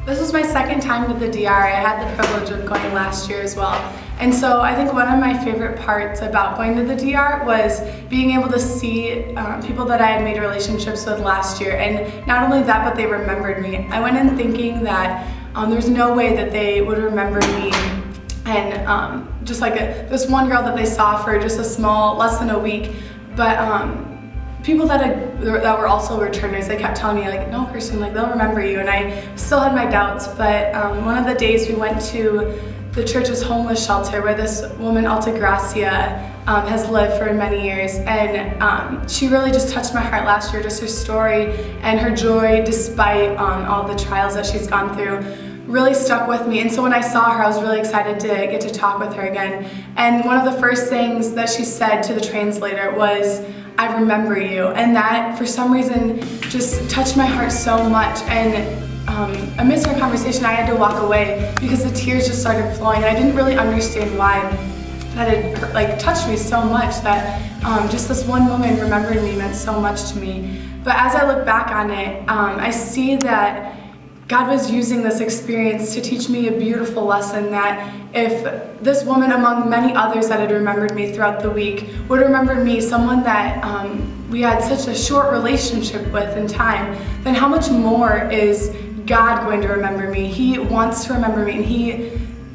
This was my second time to the DR. I had the privilege of going last year as well. And so I think one of my favorite parts about going to the DR was being able to see people that I had made relationships with last year. And not only that, but they remembered me. I went in thinking that there's no way that they would remember me. And just like this one girl that they saw for just less than a week. But people that were also returners, they kept telling me, like, no, Kirsten, like, they'll remember you. And I still had my doubts, but one of the days we went to the church's homeless shelter where this woman, Altagracia, has lived for many years. And she really just touched my heart last year, just her story and her joy despite all the trials that she's gone through really stuck with me. And so when I saw her, I was really excited to get to talk with her again. And one of the first things that she said to the translator was, "I remember you." And that, for some reason, just touched my heart so much. And amidst our conversation, I had to walk away because the tears just started flowing. And I didn't really understand why. That had touched me so much, that just this one woman remembering me meant so much to me. But as I look back on it, I see that God was using this experience to teach me a beautiful lesson, that if this woman, among many others that had remembered me throughout the week, would remember me, someone that we had such a short relationship with in time, then how much more is God going to remember me? He wants to remember me, and He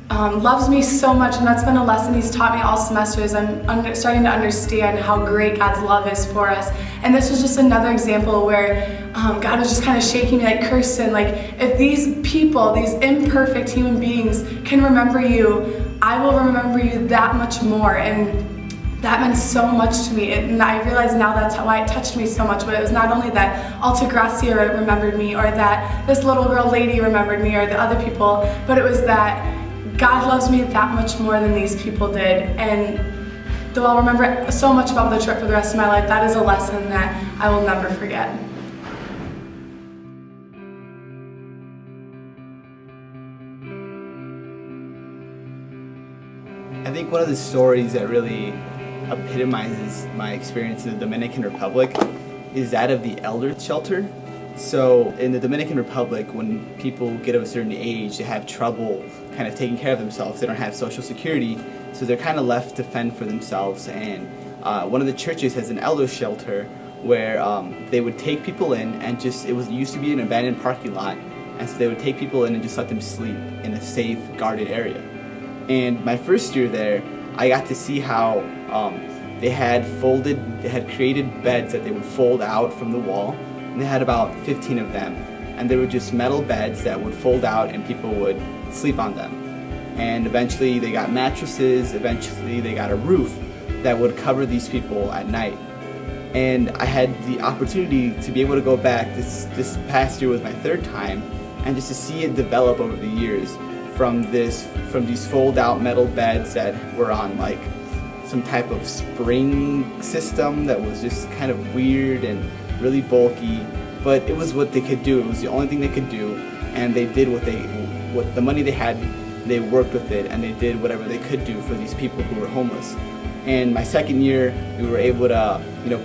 loves me so much, and that's been a lesson He's taught me all semesters. I'm starting to understand how great God's love is for us. And this was just another example where God was just kind of shaking me, like, Kirsten, like, if these people, these imperfect human beings can remember you, I will remember you that much more. And that meant so much to me. And I realize now that's why it touched me so much. But it was not only that Altagracia remembered me, or that this little girl lady remembered me, or the other people, but it was that God loves me that much more than these people did. And though I'll remember so much about the trip for the rest of my life, that is a lesson that I will never forget. I think one of the stories that really epitomizes my experience in the Dominican Republic is that of the elder shelter. So in the Dominican Republic, when people get of a certain age, they have trouble kind of taking care of themselves. They don't have Social Security, so they're kind of left to fend for themselves. And one of the churches has an elder shelter where they would take people in, and it used to be an abandoned parking lot, and so they would take people in and just let them sleep in a safe, guarded area. And my first year there, I got to see how they had created beds that they would fold out from the wall. And they had about 15 of them, and they were just metal beds that would fold out and people would sleep on them. And eventually they got mattresses, eventually they got a roof that would cover these people at night. And I had the opportunity to be able to go back, this past year was my third time, and just to see it develop over the years from these fold out metal beds that were on like some type of spring system that was just kind of weird and really bulky, but it was what they could do. It was the only thing they could do, and they did what the money they had, they worked with it, and they did whatever they could do for these people who were homeless. And my second year, we were able to,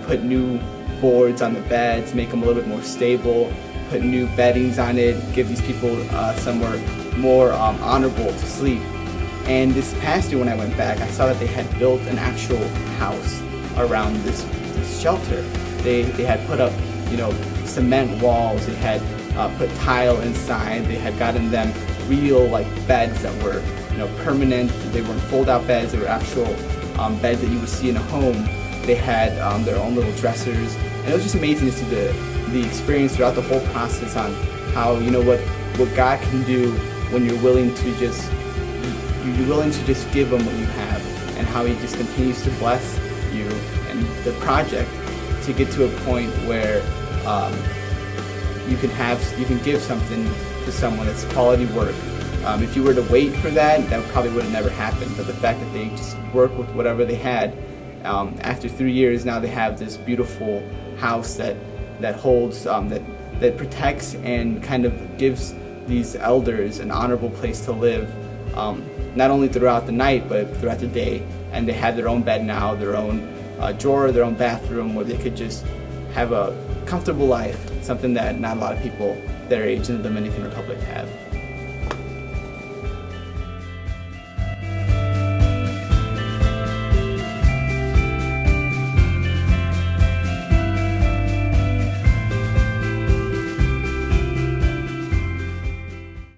put new boards on the beds, make them a little bit more stable, put new beddings on it, give these people somewhere more honorable to sleep. And this past year when I went back, I saw that they had built an actual house around this shelter. They had put up, cement walls. They had put tile inside. They had gotten them real beds that were, permanent. They weren't fold-out beds. They were actual beds that you would see in a home. They had their own little dressers, and it was just amazing to see the experience throughout the whole process on how what God can do when you're willing to just give Him what you have, and how He just continues to bless you and the project to get to a point where you can give something to someone that's quality work. If you were to wait for that probably would have never happened. But the fact that they just worked with whatever they had, after 3 years now they have this beautiful house that holds, that protects and kind of gives these elders an honorable place to live, not only throughout the night but throughout the day. And they have their own bed now, their own drawer, their own bathroom, where they could just have a comfortable life, something that not a lot of people their age in the Dominican Republic have.